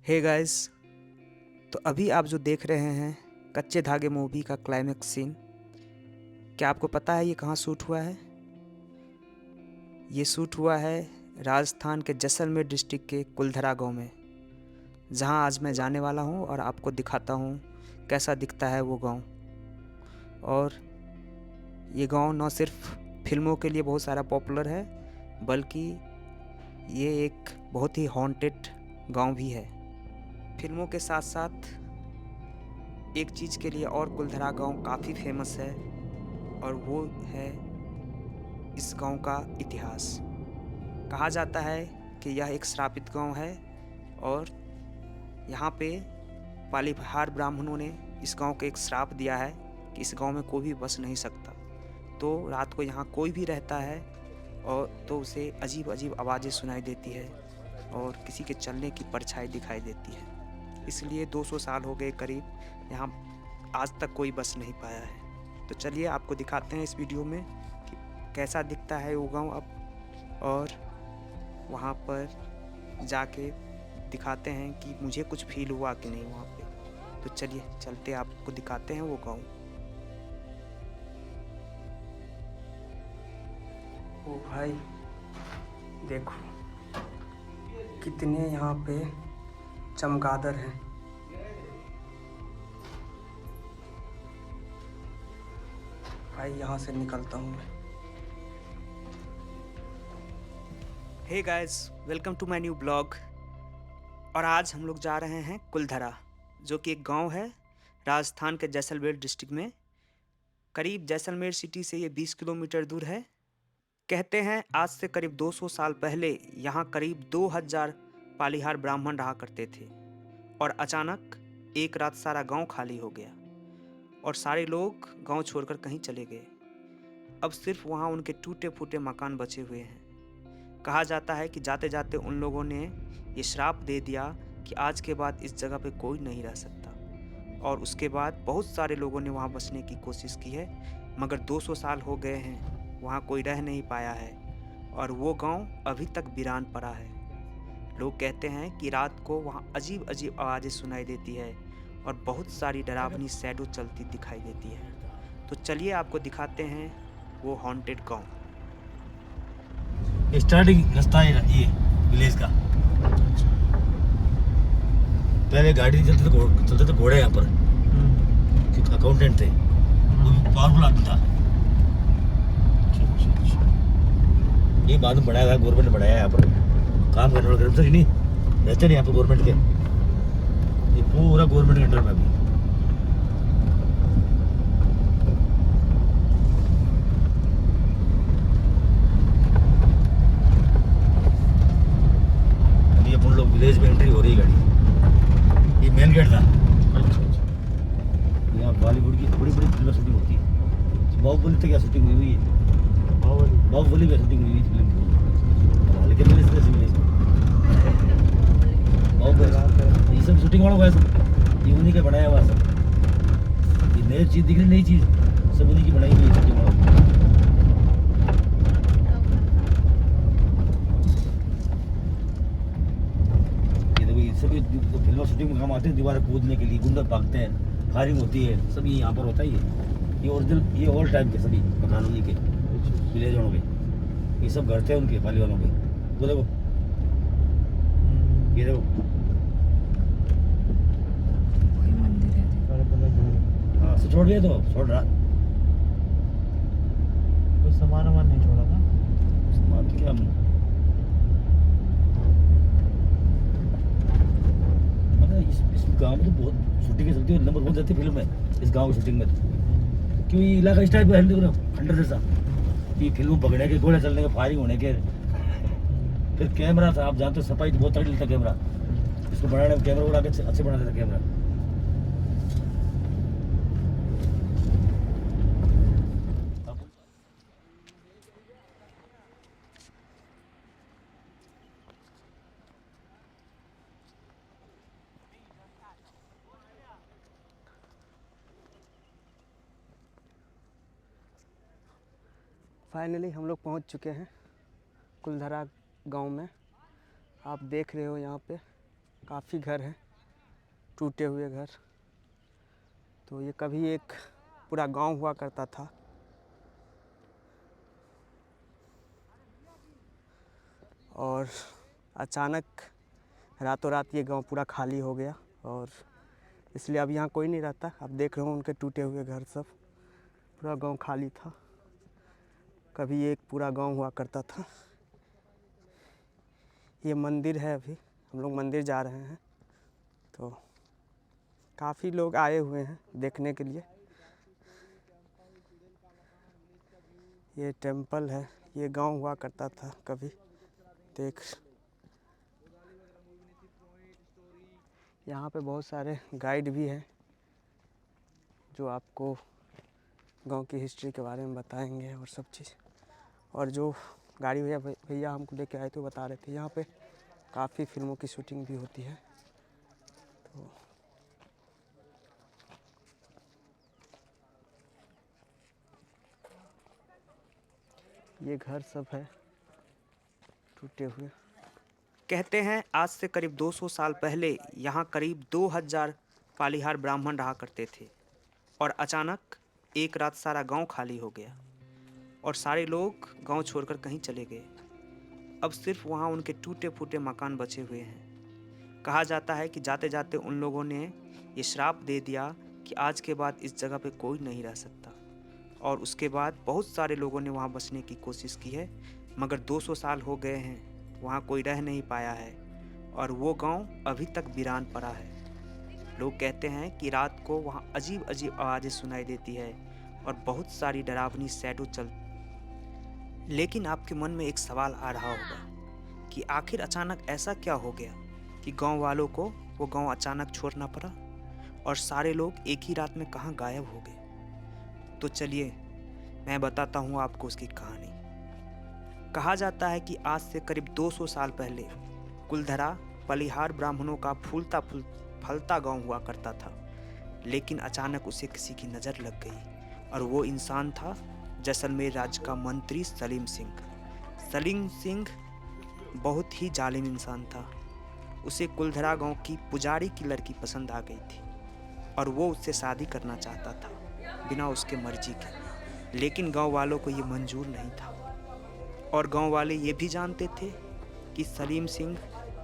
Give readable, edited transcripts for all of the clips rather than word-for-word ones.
Hey guys, तो अभी आप जो देख रहे हैं कच्चे धागे मूवी का क्लाइमेक्स सीन, क्या आपको पता है ये कहाँ शूट हुआ है? ये शूट हुआ है राजस्थान के जैसलमेर डिस्ट्रिक्ट के कुलधरा गांव में, जहां आज मैं जाने वाला हूं और आपको दिखाता हूं कैसा दिखता है वो गांव। और ये गांव न सिर्फ फिल्मों के लिए बहुत सारा पॉपुलर है, बल्कि ये एक बहुत ही हॉन्टेड गांव भी है। फिल्मों के साथ साथ एक चीज़ के लिए और कुलधरा गांव काफ़ी फेमस है, और वो है इस गांव का इतिहास। कहा जाता है कि यह एक श्रापित गांव है, और यहाँ पे पालीहार ब्राह्मणों ने इस गांव को एक श्राप दिया है कि इस गांव में कोई भी बस नहीं सकता। तो रात को यहाँ कोई भी रहता है और तो उसे अजीब अजीब आवाज़ें सुनाई देती है और किसी के चलने की परछाई दिखाई देती है। इसलिए 200 साल हो गए करीब, यहाँ आज तक कोई बस नहीं पाया है। तो चलिए आपको दिखाते हैं इस वीडियो में कि कैसा दिखता है वो गाँव अब, और वहाँ पर जाके दिखाते हैं कि मुझे कुछ फील हुआ कि नहीं वहाँ पे। तो चलिए चलते आपको दिखाते हैं वो गाँव। ओ भाई देखो कितने यहाँ पे चमगादड़ हैं। भाई यहाँ से निकलता हूँ मैं। Hey guys, welcome to my new blog. और आज हम लोग जा रहे हैं कुलधरा, जो कि एक गांव है राजस्थान के जैसलमेर डिस्ट्रिक्ट में। करीब जैसलमेर सिटी से ये 20 किलोमीटर दूर है। कहते हैं आज से करीब 200 साल पहले यहाँ करीब 2000 पालीहार ब्राह्मण रहा करते थे, और अचानक एक रात सारा गांव खाली हो गया और सारे लोग गांव छोड़कर कहीं चले गए। अब सिर्फ वहाँ उनके टूटे फूटे मकान बचे हुए हैं। कहा जाता है कि जाते जाते उन लोगों ने ये श्राप दे दिया कि आज के बाद इस जगह पे कोई नहीं रह सकता। और उसके बाद बहुत सारे लोगों ने वहाँ बसने की कोशिश की है, मगर 200 साल हो गए हैं, वहाँ कोई रह नहीं पाया है, और वो गांव अभी तक वीरान पड़ा है। लोग कहते हैं कि रात को वहाँ अजीब अजीब आवाज़ें सुनाई देती है और बहुत सारी डरावनी शैडो चलती दिखाई देती है। तो चलिए आपको दिखाते हैं वो हॉन्टेड गांव। स्टार्टिंग रास्ता है ये विलेज का। पहले गाड़ी चलते थे घोड़े यहाँ पर। अकाउंटेंट थे, वो भी पावरफुल आदमी था। ये बाद में बनाया था, गवर्नमेंट ने बनाया यहाँ पर। काम करने वाले कर्मचारी नहीं रहते नहीं यहाँ पर गवर्नमेंट के। ये पूरा गवर्नमेंट के अंडर में अभी। अभी अपन लोग विलेज में एंट्री हो रही गाड़ी। ये मेन गेट था। यहाँ बॉलीवुड की बड़ी बड़ी फिल्में शूटिंग होती है। बाहुबली तक क्या शूटिंग हुई है। बाहुबली में शूटिंग हुई फिल्म की, लेकिन विलेज बाहुबली ये सब शूटिंग वालों का सब, ये उन्हीं का बनाया हुआ सब। ये नई चीज दिख रही, नई चीज सब उन्हीं की बनाई हुई है शूटिंग वालों। ये देखो, ये सभी फिल्म शूटिंग में काम आते हैं, दीवार कूदने के लिए, गुंडा भागते हैं, फायरिंग होती है, सब ये यहाँ पर होता है। ये ओरिजिनल, ये ओल्ड टाइम के सभी मकान उन्हीं के, विलेज वालों के। ये सब घर थे उनके, पाली वालों के। वो देखो, ये देखो, हाँ से छोड़ दिया तो छोड़ रहा। कोई सामान वामान नहीं छोड़ा था। सामान तो क्या, मतलब इस गांव में तो बहुत शूटिंग चलती है, नंबर 1 जाती फिल्म है इस गांव की शूटिंग में। क्यों ये इलाका इस टाइप का है, खंडर जैसा कि फिल्म पकड़ने के, गोले चलने के, फायरिंग होने के। फिर कैमरा था, आप जानते हो सफाई तो बहुत तगड़ी था कैमरा। इसको बनाने में कैमरा उड़ा के अच्छे बना देता कैमरा। फाइनली हम लोग पहुंच चुके हैं कुलधरा गांव में। आप देख रहे हो यहाँ पे काफ़ी घर हैं, टूटे हुए घर। तो ये कभी एक पूरा गांव हुआ करता था। और अचानक रातों रात ये गांव पूरा खाली हो गया और इसलिए अब यहाँ कोई नहीं रहता। आप देख रहे हो उनके टूटे हुए घर सब, पूरा गांव खाली था। कभी एक पूरा गांव हुआ करता था। ये मंदिर है, अभी हम लोग मंदिर जा रहे हैं। तो काफ़ी लोग आए हुए हैं देखने के लिए। ये टेंपल है, ये गांव हुआ करता था कभी। देख, यहाँ पे बहुत सारे गाइड भी हैं जो आपको गांव की हिस्ट्री के बारे में बताएंगे और सब चीज़। और जो गाड़ी भैया हमको लेके आए थे वो बता रहे थे यहाँ पे काफ़ी फिल्मों की शूटिंग भी होती है। तो ये घर सब है टूटे हुए। कहते हैं आज से करीब 200 साल पहले यहाँ करीब 2000 पालीहार ब्राह्मण रहा करते थे और अचानक एक रात सारा गांव खाली हो गया और सारे लोग गांव छोड़कर कहीं चले गए। अब सिर्फ वहाँ उनके टूटे फूटे मकान बचे हुए हैं। कहा जाता है कि जाते जाते उन लोगों ने ये श्राप दे दिया कि आज के बाद इस जगह पे कोई नहीं रह सकता। और उसके बाद बहुत सारे लोगों ने वहाँ बसने की कोशिश की है, मगर 200 साल हो गए हैं, वहाँ कोई रह नहीं पाया है और वो गांव अभी तक वीरान पड़ा है। लोग कहते हैं कि रात को वहाँ अजीब अजीब आवाज़ें सुनाई देती है और बहुत सारी डरावनी शैडो चल। लेकिन आपके मन में एक सवाल आ रहा होगा कि आखिर अचानक ऐसा क्या हो गया कि गांव वालों को वो गांव अचानक छोड़ना पड़ा और सारे लोग एक ही रात में कहाँ गायब हो गए। तो चलिए मैं बताता हूँ आपको उसकी कहानी। कहा जाता है कि आज से करीब 200 साल पहले कुलधरा पलिहार ब्राह्मणों का फलता गांव हुआ करता था। लेकिन अचानक उसे किसी की नज़र लग गई और वो इंसान था जैसलमेर राज्य का मंत्री सलीम सिंह। सलीम सिंह बहुत ही जालिम इंसान था। उसे कुलधरा गांव की पुजारी की लड़की पसंद आ गई थी और वो उससे शादी करना चाहता था बिना उसके मर्जी के। लेकिन गांव वालों को ये मंजूर नहीं था और गांव वाले ये भी जानते थे कि सलीम सिंह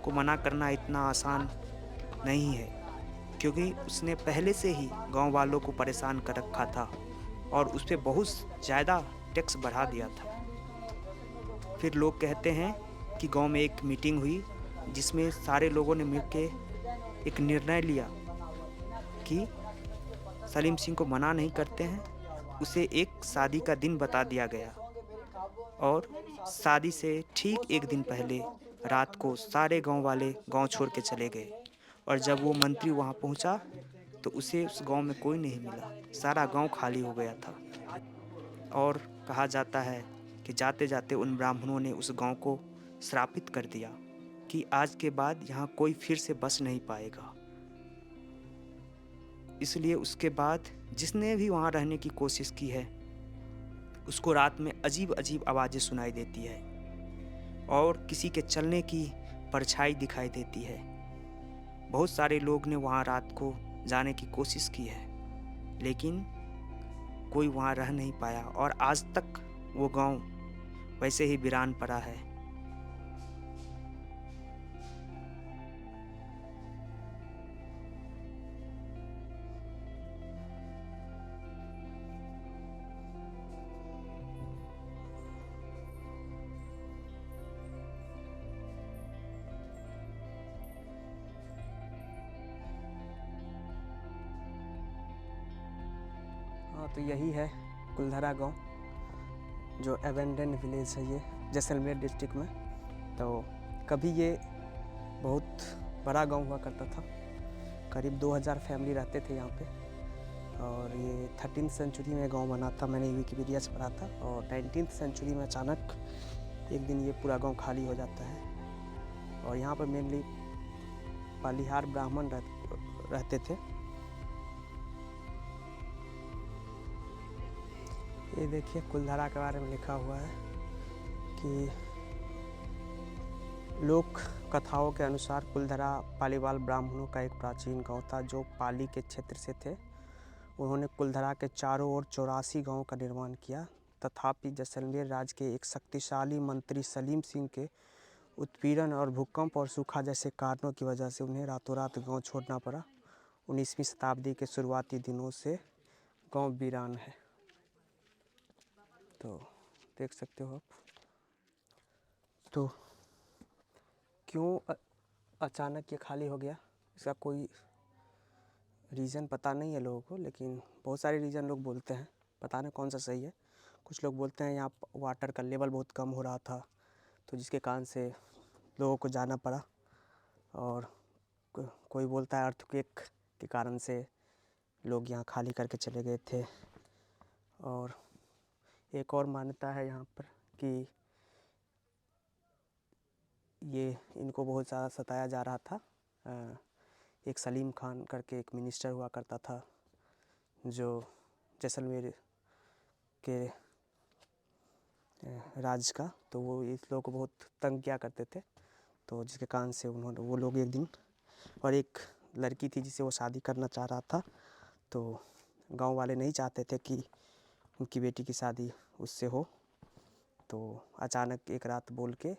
को मना करना इतना आसान नहीं है, क्योंकि उसने पहले से ही गांव वालों को परेशान कर रखा था और उस पर बहुत ज़्यादा टैक्स बढ़ा दिया था। फिर लोग कहते हैं कि गांव में एक मीटिंग हुई जिसमें सारे लोगों ने मिलकर एक निर्णय लिया कि सलीम सिंह को मना नहीं करते हैं। उसे एक शादी का दिन बता दिया गया और शादी से ठीक एक दिन पहले रात को सारे गांव वाले गांव छोड़ के चले गए। और जब वो मंत्री वहां पहुंचा तो उसे उस गांव में कोई नहीं मिला, सारा गांव खाली हो गया था। और कहा जाता है कि जाते जाते उन ब्राह्मणों ने उस गांव को श्रापित कर दिया कि आज के बाद यहाँ कोई फिर से बस नहीं पाएगा। इसलिए उसके बाद जिसने भी वहाँ रहने की कोशिश की है उसको रात में अजीब अजीब आवाज़ें सुनाई देती है और किसी के चलने की परछाई दिखाई देती है। बहुत सारे लोग ने वहाँ रात को जाने की कोशिश की है लेकिन कोई वहाँ रह नहीं पाया और आज तक वो गांव वैसे ही वीरान पड़ा है। हाँ, तो यही है कुलधरा गांव, जो एबेंडन विलेज है ये जैसलमेर डिस्ट्रिक्ट में। तो कभी ये बहुत बड़ा गांव हुआ करता था, करीब 2000 फैमिली रहते थे यहाँ पे। और ये 13वीं सेंचुरी में गांव बना था, मैंने विकिपीडिया से पढ़ा था। और 19वीं सेंचुरी में अचानक एक दिन ये पूरा गांव खाली हो जाता है। और यहाँ पर मेनली पालीहार ब्राह्मण रहते थे। ये देखिए कुलधरा के बारे में लिखा हुआ है कि लोग कथाओं के अनुसार कुलधरा पालीवाल ब्राह्मणों का एक प्राचीन गांव था जो पाली के क्षेत्र से थे। उन्होंने कुलधरा के चारों ओर 84 गांवों का निर्माण किया। तथापि जैसलमेर राज्य के एक शक्तिशाली मंत्री सलीम सिंह के उत्पीड़न और भूकंप और सूखा जैसे कारणों की वजह से उन्हें रातों रात गांव छोड़ना पड़ा। 19वीं शताब्दी के शुरुआती दिनों से गांव वीरान है। तो देख सकते हो आप। तो क्यों अचानक ये खाली हो गया, इसका कोई रीज़न पता नहीं है लोगों को, लेकिन बहुत सारे रीज़न लोग बोलते हैं, पता नहीं कौन सा सही है। कुछ लोग बोलते हैं यहाँ वाटर का लेवल बहुत कम हो रहा था, तो जिसके कारण से लोगों को जाना पड़ा। और कोई बोलता है अर्थक्वेक के कारण से लोग यहाँ खाली करके चले गए थे। और एक और मान्यता है यहाँ पर कि ये इनको बहुत ज़्यादा सताया जा रहा था। एक सलीम खान करके एक मिनिस्टर हुआ करता था जो जैसलमेर के राज्य का, तो वो इस लोगों को बहुत तंग किया करते थे। तो जिसके कारण से वो लोग एक दिन, और एक लड़की थी जिसे वो शादी करना चाह रहा था, तो गांव वाले नहीं चाहते थे कि उनकी बेटी की शादी उससे हो। तो अचानक एक रात बोल के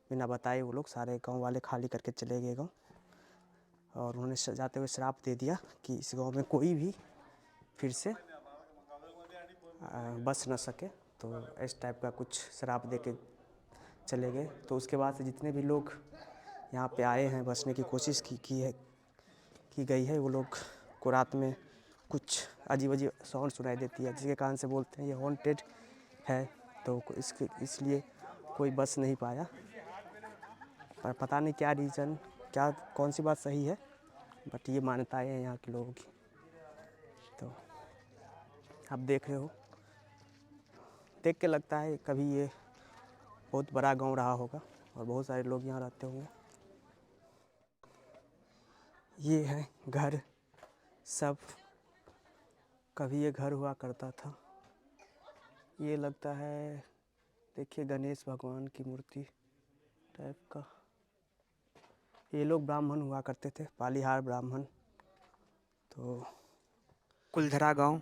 बिना बताए वो लोग सारे गांव वाले खाली करके चले गए गांव, और उन्होंने जाते हुए श्राप दे दिया कि इस गांव में कोई भी फिर से बस न सके। तो इस टाइप का कुछ श्राप दे के चले गए। तो उसके बाद से जितने भी लोग यहाँ पे आए हैं, बसने की कोशिश की गई है, वो लोग को रात में कुछ अजीब अजीब साउंड सुनाई देती है, जिसके कारण से बोलते हैं ये हॉन्टेड है। तो इसलिए कोई बस नहीं पाया, पर पता नहीं क्या रीज़न, क्या कौन सी बात सही है, बट ये मान्यताएं हैं यहाँ के लोगों की। तो आप देख रहे हो, देख के लगता है कभी ये बहुत बड़ा गांव रहा होगा और बहुत सारे लोग यहाँ रहते होंगे। ये है घर सब, कभी ये घर हुआ करता था। ये लगता है, देखिए गणेश भगवान की मूर्ति टाइप का। ये लोग ब्राह्मण हुआ करते थे, पालीहार ब्राह्मण। तो कुलधरा गांव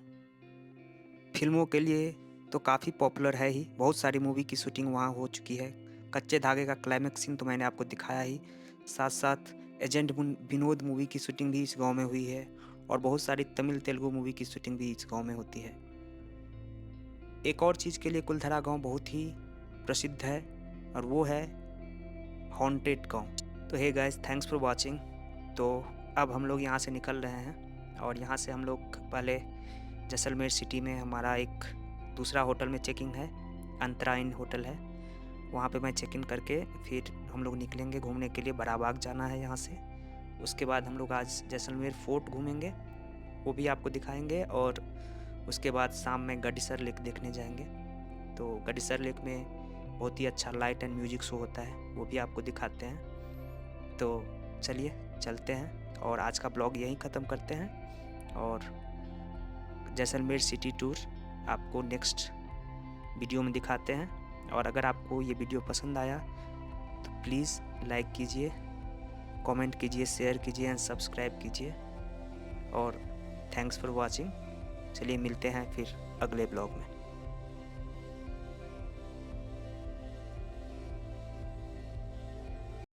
फिल्मों के लिए तो काफ़ी पॉपुलर है ही, बहुत सारी मूवी की शूटिंग वहाँ हो चुकी है। कच्चे धागे का क्लाइमैक्स सीन तो मैंने आपको दिखाया ही, साथ साथ एजेंट विनोद मूवी की शूटिंग भी इस गांव में हुई है, और बहुत सारी तमिल तेलुगु मूवी की शूटिंग भी इस गांव में होती है। एक और चीज़ के लिए कुलधरा गांव बहुत ही प्रसिद्ध है, और वो है हॉन्टेड गांव। तो hey guys, thanks for watching. तो अब हम लोग यहाँ से निकल रहे हैं, और यहाँ से हम लोग पहले जैसलमेर सिटी में हमारा एक दूसरा होटल में चेकिंग है, अंतरा इन होटल है, वहाँ पे मैं चेक इन करके फिर हम लोग निकलेंगे घूमने के लिए। बराबाग जाना है यहाँ से। उसके बाद हम लोग आज जैसलमेर फोर्ट घूमेंगे, वो भी आपको दिखाएंगे, और उसके बाद शाम में गडीसर लेक देखने जाएंगे। तो गडीसर लेक में बहुत ही अच्छा लाइट एंड म्यूजिक शो होता है, वो भी आपको दिखाते हैं। तो चलिए चलते हैं, और आज का ब्लॉग यहीं ख़त्म करते हैं, और जैसलमेर सिटी टूर आपको नेक्स्ट वीडियो में दिखाते हैं। और अगर आपको ये वीडियो पसंद आया तो प्लीज़ लाइक कीजिए, कमेंट कीजिए, शेयर कीजिए एंड सब्सक्राइब कीजिए। और थैंक्स फॉर वाचिंग। चलिए मिलते हैं फिर अगले ब्लॉग में।